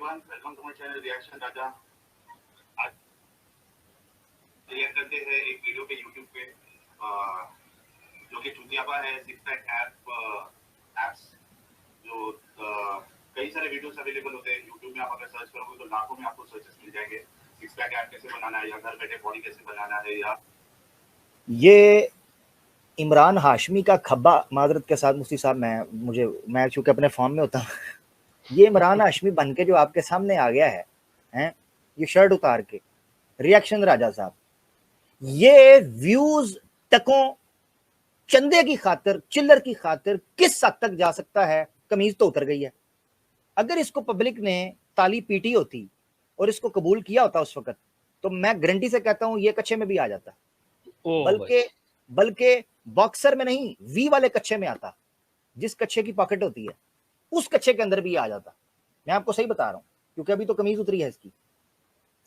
Everyone, welcome to my channel reaction Raja. आज react करते हैं एक वीडियो पे YouTube पे जो कि चुतियापा है सिक्स पैक एप्स जो कई सारे वीडियोस अवेलेबल होते हैं YouTube में। आप अगर सर्च करोगे तो लाखों में आपको सर्चेस मिल जाएंगे। सिक्स पैक ऐप कैसे बनाना है या घर बैठे बॉडी कैसे बनाना है या ये इमरान हाशमी का खब्बा, माजरत के साथ मुफ्ती साहब, मैं चूंकि अपने फॉर्म में होता हूँ। ये इमरान हाशमी बन के जो आपके सामने आ गया है, ये शर्ट उतार के रिएक्शन राजा साहब, ये व्यूज टकों चंदे की खातिर, चिल्लर की खातिर किस हद तक जा सकता है। कमीज तो उतर गई है। अगर इसको पब्लिक ने ताली पीटी होती और इसको कबूल किया होता उस वक्त, तो मैं गारंटी से कहता हूं ये कच्चे में भी आ जाता। बल्कि बॉक्सर में नहीं, वी वाले कच्चे में आता। जिस कच्चे की पॉकेट होती है उस कच्चे के अंदर भी आ जाता। मैं आपको सही बता रहा हूं, क्योंकि अभी तो कमीज उतरी है इसकी।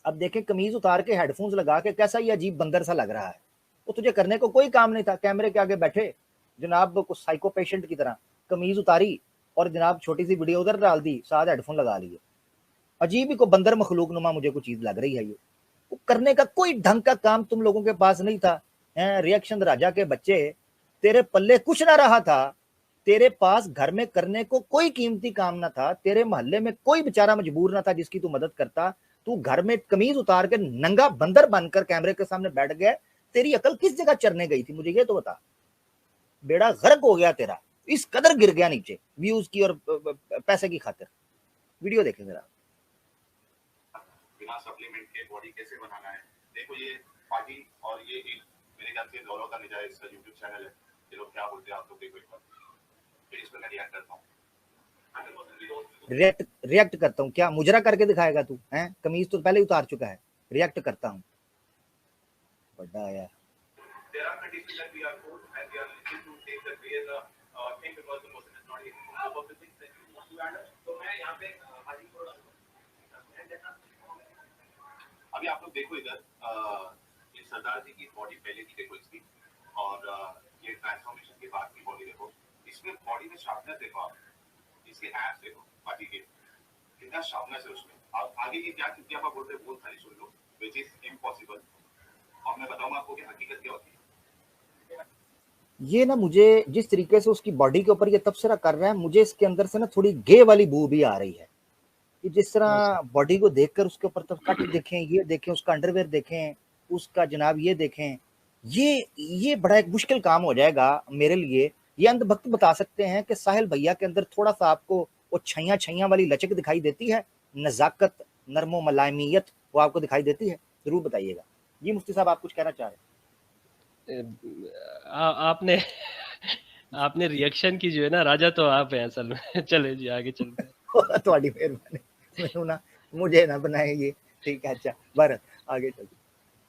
अब देखें, कमीज उतार के हेडफोन्स लगा के कैसा ये अजीब बंदर सा लग रहा है। वो तुझे करने को कोई काम नहीं था, कैमरे के आगे बैठे जनाब कुछ साइको पेशेंट की तरह कमीज उतारी और जनाब छोटी सी वीडियो उधर डाल दी, साथ हेडफोन लगा लिए। अजीब ही को बंदर मखलूक नुमा मुझे कुछ चीज लग रही है। ये करने का कोई ढंग का काम तुम लोगों के पास नहीं था। रिएक्शन राजा के बच्चे, तेरे पल्ले कुछ ना रहा था। तेरे पास घर में करने को कोई कीमती काम ना था। तेरे मोहल्ले में कोई बेचारा मजबूर ना था जिसकी तू मदद करता। तू घर में कमीज उतार के नंगा बंदर बनकर कैमरे के सामने बैठ गया। तेरी अकल किस जगह चरने गई थी, मुझे ये तो बता। बेड़ा गर्क हो गया तेरा, इस कदर गिर गया नीचे व्यूज की और पैसे की खातिर। वीडियो देखें जरा। बिना सप्लीमेंट के बॉडी कैसे बनाना है। देखो ये पार्टी और ये एक मेरे ख्याल से गौरव का निजा इसका यूट्यूब चैनल है। ये लोग क्या बोलते हैं आप लोग देखो एक बार, फिर इस पर मैं रिएक्ट करता हूँ। रिएक्ट करता हूँ क्या? मुजरा करके दिखाएगा तू? हैं, कमीज तो पहले उतार चुका है। रिएक्ट करता हूँ। बड़ा आया। अभी आप लोग देखो इधर, ये सरदार जी की बॉडी पहले की देखो इसकी, और ये ट्रांसफॉर्मेशन के बाद की बॉडी देखो। इसमें बॉडी में शार्पनेस देखो आप, इसके एब्स देखो पार्टी के, कितना शार्पनेस है उसमें। आप आगे की क्या चुतिया पर बोलते वो खाली सुन लो, विच इज इम्पॉसिबल। और मैं बताऊंगा आपको कि हकीकत क्या होती है। ये ना, मुझे जिस तरीके से उसकी बॉडी के ऊपर ये तबसरा कर रहा है, मुझे इसके अंदर से ना थोड़ी गे वाली बू भी आ रही है। कि जिस तरह बॉडी को देखकर उसके ऊपर तो कट देखें, ये देखें, उसका अंडरवेयर देखें, उसका जनाब ये देखें, ये बड़ा एक मुश्किल काम हो जाएगा मेरे लिए। ये अंधभक्त बता सकते हैं कि साहिल भैया के अंदर थोड़ा सा आपको वो छैया छैया वाली लचक दिखाई देती है, नजाकत, नरमो मलायमियत वो आपको दिखाई देती है? जरूर बताइएगा। जी मुफ्ती साहब, आप कुछ कहना चाह रहे हैं? आपने रिएक्शन की जो है ना राजा, तो आप हैं असल में। चले जी आगे चलते हैं। थोड़ी मेहरबानी, मैं ना, मुझे ना बनाए ये, ठीक है। अच्छा भारत, आगे चलते।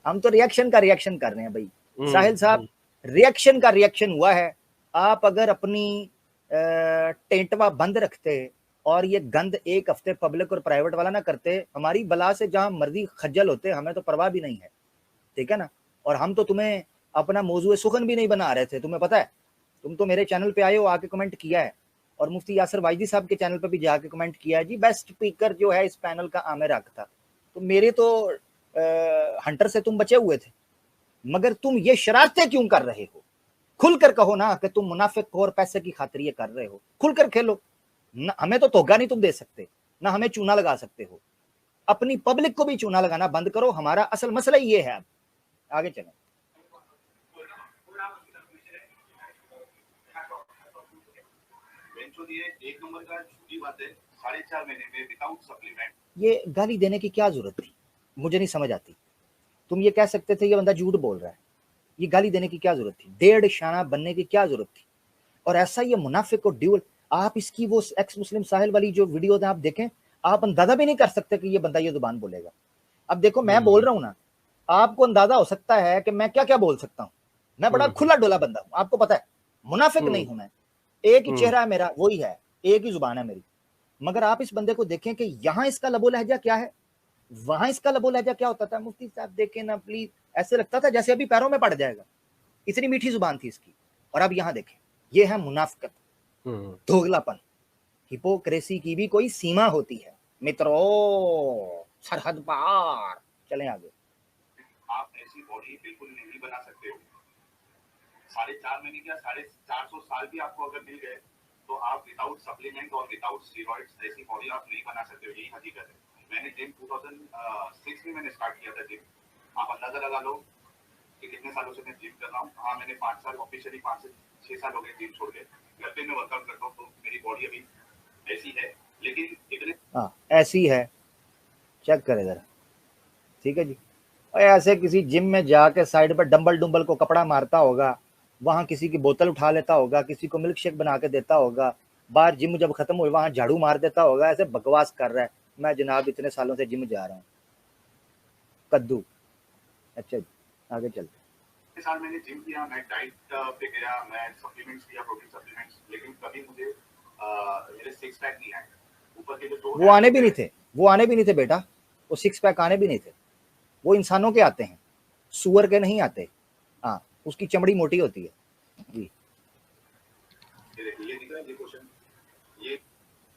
हम तो रिएक्शन का रिएक्शन कर रहे हैं भाई। साहिल साहब, रिएक्शन का रिएक्शन हुआ है। आप अगर अपनी टेंटवा बंद रखते और ये गंद एक हफ्ते पब्लिक और प्राइवेट वाला ना करते, हमारी बला से जहां मर्जी खज्जल होते, हमें तो परवाह भी नहीं है, ठीक है ना। और हम तो तुम्हें अपना मौजूद सुखन भी नहीं बना रहे थे, तुम्हें पता है। तुम तो मेरे चैनल पे आए हो, आके कमेंट किया है, और मुफ्ती यासर वाइदी साहब के चैनल पे भी जाके कमेंट किया है जी, बेस्ट स्पीकर जो है इस पैनल का आमिर हक था। तो मेरे तो हंटर से तुम बचे हुए थे, मगर तुम ये शरारतें क्यों कर रहे हो? खुलकर कहो ना कि तुम मुनाफिक हो और पैसे की खातिर ये कर रहे हो। खुलकर खेलो ना, हमें तो धोखा नहीं तुम दे सकते, ना हमें चूना लगा सकते हो। अपनी पब्लिक को भी चूना लगाना बंद करो। हमारा असल मसला ये है। अब आगे चलें। एक नंबर का झूठी बात है, 4.5 महीने में विदाउट सप्लीमेंट। ये गाली देने की क्या जरूरत थी, मुझे नहीं समझ आती। तुम ये कह सकते थे ये बंदा झूठ बोल रहा है, ये गाली देने की क्या जरूरत थी? डेढ़ शाना बनने की क्या जरूरत थी? और ऐसा ये मुनाफिक और ड्यूल, आप इसकी वो एक्स मुस्लिम साहिल वाली जो वीडियो है आप देखें, आप अंदाजा भी नहीं कर सकते कि ये बंदा ये जुबान बोलेगा। अब देखो, मैं बोल रहा हूं ना, आपको अंदाजा हो सकता है कि मैं क्या क्या बोल सकता हूं। मैं बड़ा खुला डोला बंदा हूं, आपको पता है, मुनाफिक नहीं हूं मैं। एक ही चेहरा है मेरा, वही है, एक ही जुबान है मेरी। मगर आप इस बंदे को देखें कि यहां इसका लबो लहजा क्या है, वहां इसका लबो लहजा क्या होता था। मुफ्ती साहब देखें ना प्लीज, ऐसे लगता था जैसे अभी पैरों में पड़ जाएगा, इतनी मीठी जुबान थी इसकी। और अब यहां देखें, ये है मुनाफिकत, दोगलापन। हिपोक्रेसी की भी कोई सीमा होती है। मित्रों, सरहद पार। चलें आगे। आप ऐसी बॉडी बिल्कुल नहीं बना सकते हो। 4.5 महीने या 450 साल भी आपको अगर मिल गए तो आप विदाउट सप्लीमेंट और विदाउट स्टेरॉइड्स ऐसी बॉडी आप नहीं बना सकते हो। यही हकीकत है। मैंने जिम 2006 में मैंने स्टार्ट किया था जिम। आप अंदाजा लगा लो कि कितने सालों से मैं जिम कर रहा हूँ। हाँ, मैंने 5 साल ऑफिशियली 5 से 6 साल हो गए जिम छोड़ के। घर पे मैं वर्कआउट करता हूँ तो मेरी बॉडी अभी ऐसी है, लेकिन इतने हाँ ऐसी है, चेक करें जरा, ठीक है जी। और ऐसे किसी जिम में जाके साइड पर डंबल डुम्बल को कपड़ा मारता होगा, वहां किसी की बोतल उठा लेता होगा, किसी को मिल्क शेक बना के देता होगा, बाहर जिम जब खत्म हुई वहां झाड़ू मार देता होगा, ऐसे बकवास कर रहा है। मैं जनाब इतने सालों से जिम जा रहा हूँ, कद्दू। अच्छा जी, आगे चलते। साल मैंने जिम किया, मैं डाइट पे गया, मैं सप्लीमेंट्स लिया, प्रोटीन सप्लीमेंट्स, लेकिन कभी मुझे मेरे 6 पैक नहीं आए। ऊपर के जो वो आने भी नहीं थे, वो आने भी नहीं थे बेटा, वो 6 पैक आने भी नहीं थे। वो इंसानों के आते हैं, सुअर के नहीं आते। हाँ, उसकी चमड़ी मोटी होती है जी। ये दिख रहा है ये क्वेश्चन, ये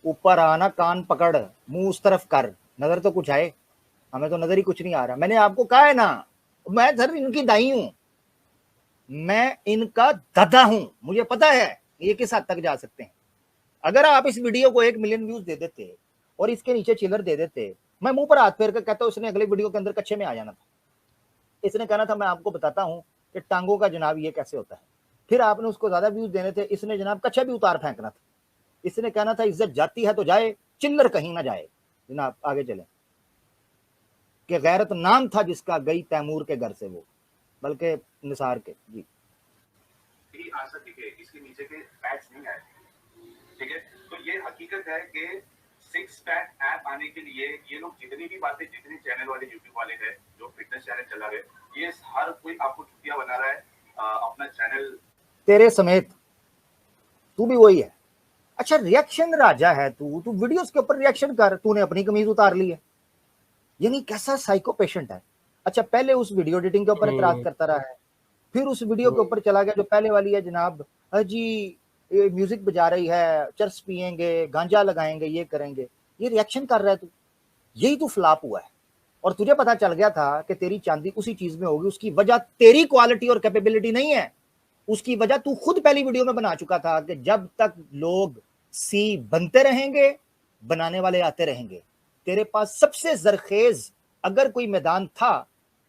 ऊपर आना, कान पकड़, मुंह उस तरफ कर, नजर तो कुछ आए। हमें तो नजर ही कुछ नहीं आ रहा। मैंने आपको कहा है ना, मैं सर इनकी दाई हूं, मैं इनका दादा हूं, मुझे पता है ये किस हद तक जा सकते हैं। अगर आप इस वीडियो को 1 मिलियन व्यूज दे देते और इसके नीचे चिल्लर दे देते, मैं मुंह पर हाथ फेर कर कहता हूं उसने अगले वीडियो के अंदर कच्चे में आ जाना था। इसने कहना था मैं आपको बताता हूं कि टांगों का जनाब ये कैसे होता है। फिर आपने उसको ज्यादा व्यूज देने थे, इसने जनाब कच्चा भी उतार फेंकना था। इसने कहना था इज्जत जाती है तो जाए, चिल्लर कहीं ना जाए। जनाब आगे चले कि गैरत नाम था जिसका, गई तैमूर के घर से वो, बल्कि निसार के जी। आ सकती है, इसके नीचे के फैट्स नहीं आए, ठीक है। तो ये हकीकत है कि 6 पैक ऐप आने के लिए ये लोग जितनी भी बातें, जितने चैनल वाले यूट्यूब वाले हैं जो फिटनेस चैनल चला रहे, ये हर कोई आपको चुटिया बना रहा है अपना चैनल, तेरे समेत तू भी वही है। अच्छा रिएक्शन राजा है तू, तू वीडियोस के ऊपर रिएक्शन कर, तूने अपनी कमीज उतार ली है, यानी कैसा साइको पेशेंट है। अच्छा पहले उस वीडियो एडिटिंग के ऊपर एतराज करता रहा है, फिर उस वीडियो के ऊपर चला गया जो पहले वाली है जनाब, जी ये म्यूजिक बजा रही है, चर्च पियेंगे, गांजा लगाएंगे, ये करेंगे, ये रिएक्शन कर रहा है तू। यही तू फ्लॉप हुआ है और तुझे पता चल गया था कि तेरी चांदी उसी चीज में होगी। उसकी वजह तेरी क्वालिटी और कैपेबिलिटी नहीं है, उसकी वजह तू खुद पहली वीडियो में बना चुका था कि जब तक लोग सी बनते रहेंगे, बनाने वाले आते रहेंगे। तेरे पास सबसे जरखेज अगर कोई मैदान था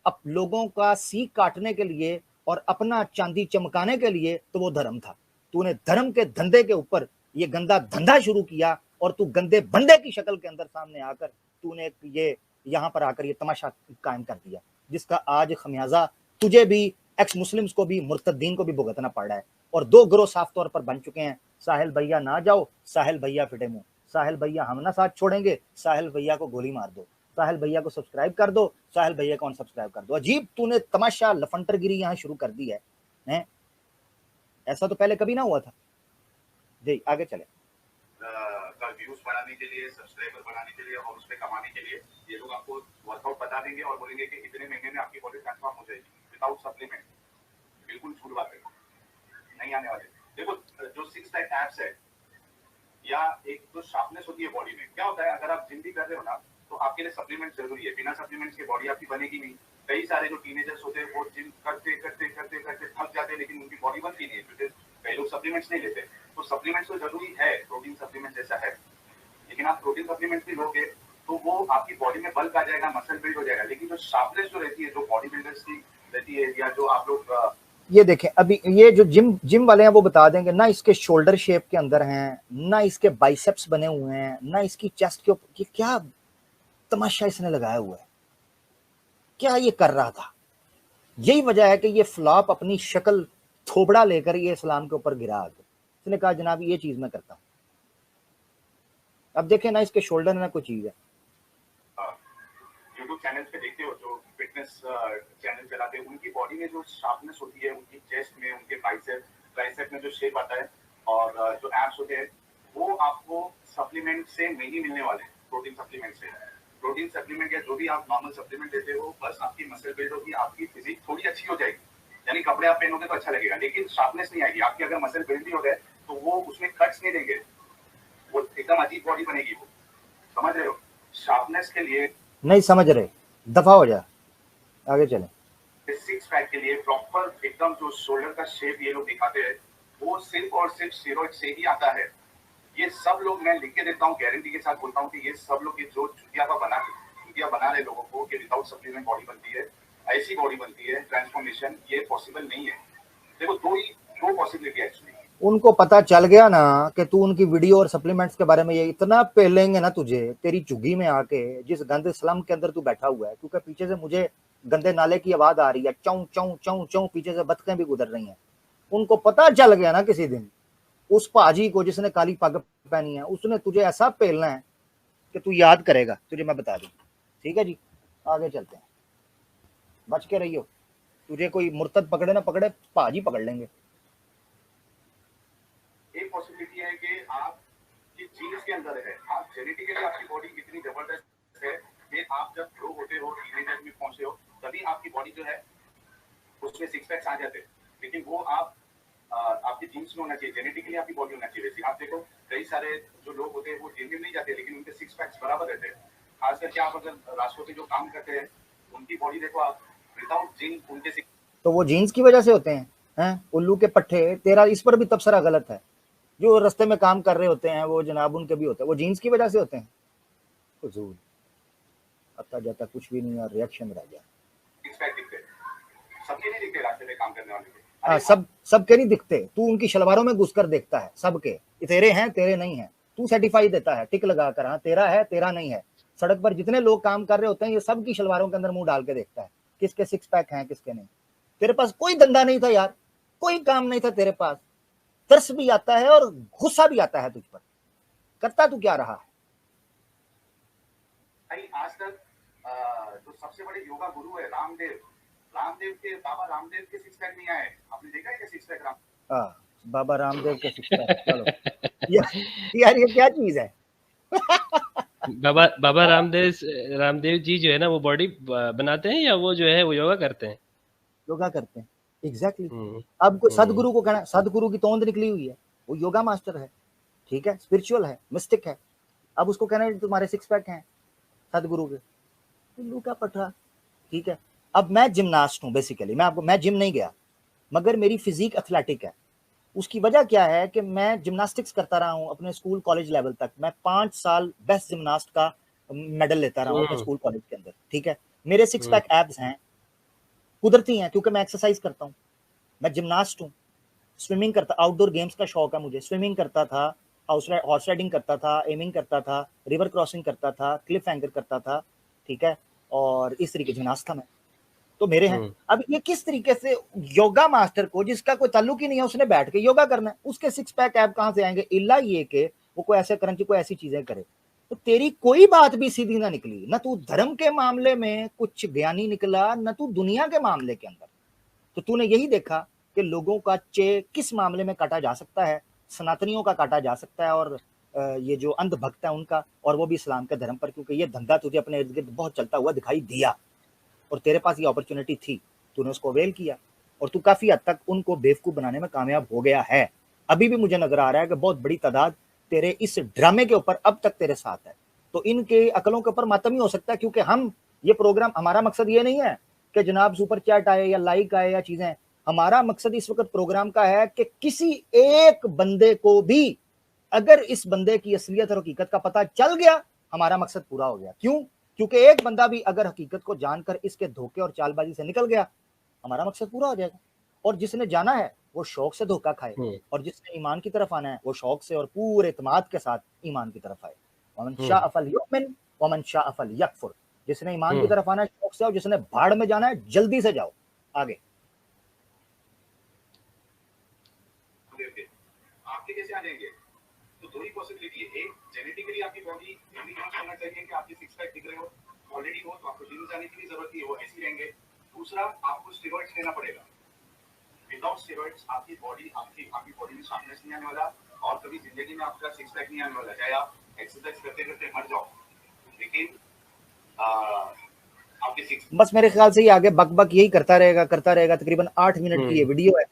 अब लोगों का सी काटने के लिए और अपना चांदी चमकाने के लिए, तो वो धर्म था। तूने धर्म के धंधे के ऊपर ये गंदा धंधा शुरू किया और तू गंदे बंदे की शक्ल के अंदर सामने आकर तूने ये यहाँ पर आकर ये तमाशा कायम कर दिया, जिसका आज खमियाजा तुझे भी, एक्स मुस्लिम्स को भी, मुर्तद्दीन को भी भुगतना पड़ रहा है। और 2 ग्रोह साफ तौर पर बन चुके हैं। साहिल भैया ना जाओ, साहिल भैया फिटे मुंह, साहिल भैया हम ना साथ छोड़ेंगे, साहिल भैया को गोली मार दो, साहिल भैया को सब्सक्राइब कर दो, साहिल भैया को अनसब्सक्राइब कर दो। अजीब तूने तमाशा लफंटरगिरी यहाँ शुरू कर दी है? ऐसा तो पहले कभी ना हुआ था जी। आगे चले। व्यूज बढ़ाने के लिए, सब्सक्राइबर बढ़ाने के लिए और उस पे कमाने के लिए ये लोग आपको वर्कआउट बता देंगे और बोलेंगे कि इतने महीने में आपकी बॉडी ट्रांसफॉर्म हो जाएगी विदाउट सप्लीमेंट। बिल्कुल झूठ बात है, नहीं आने वाले। देखो जो 6 पैक एप्स है या एक जो शार्पनेस होती है बॉडी में, क्या होता है अगर आप जिम भी कर रहे हो ना तो आपके लिए सप्लीमेंट जरूरी है। बिना सप्लीमेंट्स के बॉडी आपकी बनेगी नहीं। कई सारे जो टीनेजर्स होते हैं वो जिम करते करते करते करते थक जाते हैं लेकिन उनकी बॉडी बनती नहीं है क्योंकि कई लोग सप्लीमेंट्स नहीं लेते। तो सप्लीमेंट्स तो जरूरी है, प्रोटीन सप्लीमेंट जैसा है, लेकिन आप प्रोटीन सप्लीमेंट्स भी लोगे तो वो आपकी बॉडी में बल्क आ जाएगा, मसल बिल्ड हो जाएगा। लेकिन जो शार्पनेस जो रहती है, जो बॉडी बिल्डर्स की रहती है, या जो आप लोग ये देखें, अभी ये जो जिम वाले हैं वो बता देंगे ना, इसके शोल्डर शेप के अंदर हैं, ना इसके बाइसेप्स बने हुए हैं, ना इसकी चेस्ट के ऊपर, क्या तमाशा इसने लगाया हुआ है, क्या ये कर रहा था। यही वजह है कि ये फ्लॉप अपनी शक्ल थोबड़ा लेकर ये इस्लाम के ऊपर गिरा। इसने कहा जनाब ये चीज मैं करता हूं। अब देखें ना इसके शोल्डर में ना कोई चीज है। यूट्यूब चैनल पे देखते हो जो फिटनेस चैनल चलाते हैं, उनकी बॉडी में जो शार्पनेस होती है, उनकी चेस्ट में, उनके बाइसेप में जो शेप आता है और जो एब्स होते हैं, वो आपको सप्लीमेंट से नहीं मिलने वाले, प्रोटीन सप्लीमेंट से। प्रोटीन सप्लीमेंट या जो भी आप नॉर्मल सप्लीमेंट लेते हो, बस आपकी मसल बिल्ड होगी, आपकी फिजिक थोड़ी अच्छी हो जाएगी, यानी कपड़े आप पहनोगे तो अच्छा लगेगा, लेकिन शार्पनेस नहीं आएगी। आपकी अगर मसल बिल्ड भी हो गए तो वो उसमें कट्स नहीं देंगे, वो एकदम अजीब बॉडी बनेगी, वो समझ रहे हो। फिटनेस के लिए, नहीं समझ रहे, दफा हो जा, आगे चले। सिक्स पैक के लिए प्रॉपर एकदम जो शोल्डर का शेप ये लोग दिखाते हैं, वो सिर्फ और सिर्फ स्टेरॉइड से ही आता है। ये सब लोग, मैं लिख के देता हूँ, गारंटी के साथ बोलता हूँ कि ये सब लोग, ये जो चुतिया बना रहे लोगों को कि विदाउट सप्लीमेंट बॉडी बनती है, ऐसी बॉडी बनती है, ट्रांसफॉर्मेशन, ये पॉसिबल नहीं है। देखो दो पॉसिबिलिटी है एक्चुअली। उनको पता चल गया ना कि तू उनकी वीडियो और सप्लीमेंट्स के बारे में ये इतना पेलेंगे ना तुझे, तेरी चुग्गी में आके, जिस गंदे स्लम के अंदर तू बैठा हुआ है, क्योंकि पीछे से मुझे गंदे नाले की आवाज आ रही है, चौं चौं चौं चौं, पीछे से बतखें भी गुजर रही हैं। उनको पता चल गया ना किसी दिन, उस पाजी को जिसने काली पग पहनी है, उसने तुझे ऐसा पेलना है कि तू याद करेगा, तुझे मैं बता दूं। ठीक है जी, आगे चलते हैं, बच के रहियो, तुझे कोई मुर्तद पकड़े ना पकड़े, पाजी पकड़ लेंगे। एक पॉसिबिलिटी है कि आप ये जीन्स के अंदर है, आप जेनेटिकली आपकी बॉडी इतनी जबरदस्त है कि आप जब ग्रो होते हो, टीनेजर में पहुंचते हो, तभी आपकी बॉडी जो है उसमें सिक्स पैक्स आ जाते हैं। लेकिन वो आपके जीन्स में होना चाहिए, जेनेटिकली आपकी बॉडी होना चाहिए। आप देखो कई सारे जो लोग होते हैं वो जिम में नहीं जाते, लेकिन उनके सिक्स पैक्स बराबर रहते हैं। खास करके आप अगर राष्ट्रों पे जो काम करते हैं, उनकी बॉडी देखो आप, विदाउट जिम उनके तो वो जीन्स की वजह से होते हैं उल्लू के पट्टे। तेरा इस पर भी तबसरा गलत है। जो रास्ते में काम कर रहे होते हैं वो जनाब उनके भी होते हैं, वो जीन्स की वजह से होते हैं। फजूल आता जाता कुछ भी नहीं, और रिएक्शन रह गया। सिक्स पैक दिखते हैं, सबके नहीं दिखते रास्ते में काम करने वाले के। हाँ, सबके नहीं दिखते, तू उनकी शलवारों में घुसकर देखता है, सबके तेरे हैं तेरे नहीं है, तू सर्टिफाई देता है टिक लगा कर, हाँ तेरा है तेरा नहीं है। सड़क पर जितने लोग काम कर रहे होते हैं, ये सब की शलवारों के अंदर मुंह डाल के देखता है किसके सिक्स पैक हैं किसके नहीं। तेरे पास कोई धंधा नहीं था यार, कोई काम नहीं था तेरे पास। तरस भी आता है और गुस्सा भी आता है तुझ पर। करता तू क्या रहा है? आज तक जो सबसे बड़े योगा गुरु है रामदेव के, बाबा रामदेव के सिक्स पैक नहीं आए। आपने देखा है क्या सिक्स पैक? बाबा रामदेव के सिक्स पैक। चलो यार ये क्या चीज है? बाबा रामदेव जी जो है ना, वो बॉडी बनाते हैं या वो जो है वो योगा करते हैं? योगा करते हैं, एग्जैक्टली। अब कोई सदगुरु को कहना, सदगुरु की तोंद निकली हुई है, वो योगा मास्टर है, ठीक है, स्पिरिचुअल है, मिस्टिक है। अब उसको कहना है तुम्हारे सिक्स पैक हैं सदगुरु के, उल्लू का पठा। ठीक है, अब मैं जिमनास्ट हूँ बेसिकली, मैं जिम नहीं गया, मगर मेरी फिजिक एथलेटिक है। उसकी वजह क्या है कि मैं जिम्नास्टिक्स करता रहा हूँ अपने स्कूल कॉलेज लेवल तक। मैं 5 साल बेस्ट जिम्नास्ट का मेडल लेता रहा हूँ अपने स्कूल कॉलेज के अंदर। ठीक है, मेरे सिक्स पैक एब्स हैं, कुदरती हैं, क्योंकि मैं एक्सरसाइज करता हूँ, मैं जिम्नास्ट हूँ। स्विमिंग करता, आउटडोर गेम्स का शौक है मुझे, स्विमिंग करता था, हॉर्स राइडिंग करता था, एमिंग करता था, रिवर क्रॉसिंग करता था, क्लिफ एंकर करता था, ठीक है, और इस तरीके जिम्नास्ट था मैं, तो मेरे हैं। अब ये किस तरीके से योगा मास्टर को, जिसका कोई ताल्लुक ही नहीं है, उसने बैठ के योगा करना है, उसके सिक्स पैक ऐप कहां से आएंगे? इल्ला ये कि वो कोई ऐसे क्रंची, कोई ऐसी चीजें करे। तो तेरी कोई बात भी सीधी ना निकली, ना तू धर्म के मामले में कुछ ज्ञानी निकला, ना तू दुनिया के मामले के अंदर। तो तूने यही देखा कि लोगों का चे किस मामले में काटा जा सकता है, सनातनियों का काटा जा सकता है, और ये जो अंध भक्त है उनका, और वो भी इस्लाम के धर्म पर, क्योंकि ये धंधा तुझे अपने इर्द गिर्द बहुत चलता हुआ दिखाई दिया और तेरे पास ये अपॉर्चुनिटी थी, तूने उसको अवेल किया और तू काफी हद तक उनको बेवकूफ बनाने में कामयाब हो गया है। अभी भी मुझे नजर आ रहा है कि बहुत बड़ी तादाद तेरे इस ड्रामे के ऊपर अब तक तेरे साथ है। तो इनके अकलों के ऊपर मातम ही हो सकता है, क्योंकि हम ये प्रोग्राम, हमारा मकसद ये नहीं है कि जनाब सुपर चैट आए या लाइक आए या चीजें। हमारा मकसद इस वक्त प्रोग्राम का है कि किसी एक बंदे को भी अगर इस बंदे की असलियत और हकीकत का पता चल गया, हमारा मकसद पूरा हो गया। क्यों? क्योंकि एक बंदा भी अगर हकीकत को जानकर इसके धोखे और चालबाजी से निकल गया, हमारा मकसद पूरा हो जाएगा। और जिसने जाना है वो शौक से धोखा खाए, और जिसने ईमान की तरफ आना है वो शौक से और पूरे इत्मीनान के साथ ईमान की तरफ आए। वमन शाअ फलयुमिन वमन शाअ फलयकफुर। जिसने ईमान की तरफ आना है शौक से, और जिसने भाड़ में जाना है जल्दी से जाओ आगे। आपके कैसे आ जाएंगे? तो दो ही पॉसिबिलिटी है, एक जेनेटिकली आपकी बॉडी इंडिकेट होना चाहिए कि आपके सिक्स पैक दिख रहे हो, ऑलरेडी हो, तो आपको जिम जाने की भी जरूरत नहीं है, वो ऐसे ही रहेंगे। दूसरा, आपको स्टेरॉइड्स लेना पड़ेगा। विदाउट स्टेरॉइड्स आपकी बॉडी में शार्पनेस नहीं आने वाला, और कभी जिंदगी में आपका सिक्स पैक नहीं आने वाला, चाहे आप एक्सरसाइज करते करते मर जाओ, लेकिन आपके सिक्स। बस मेरे ख्याल से ये आगे बक बक यही करता रहेगा। तकरीबन 8 मिनट की ये वीडियो है,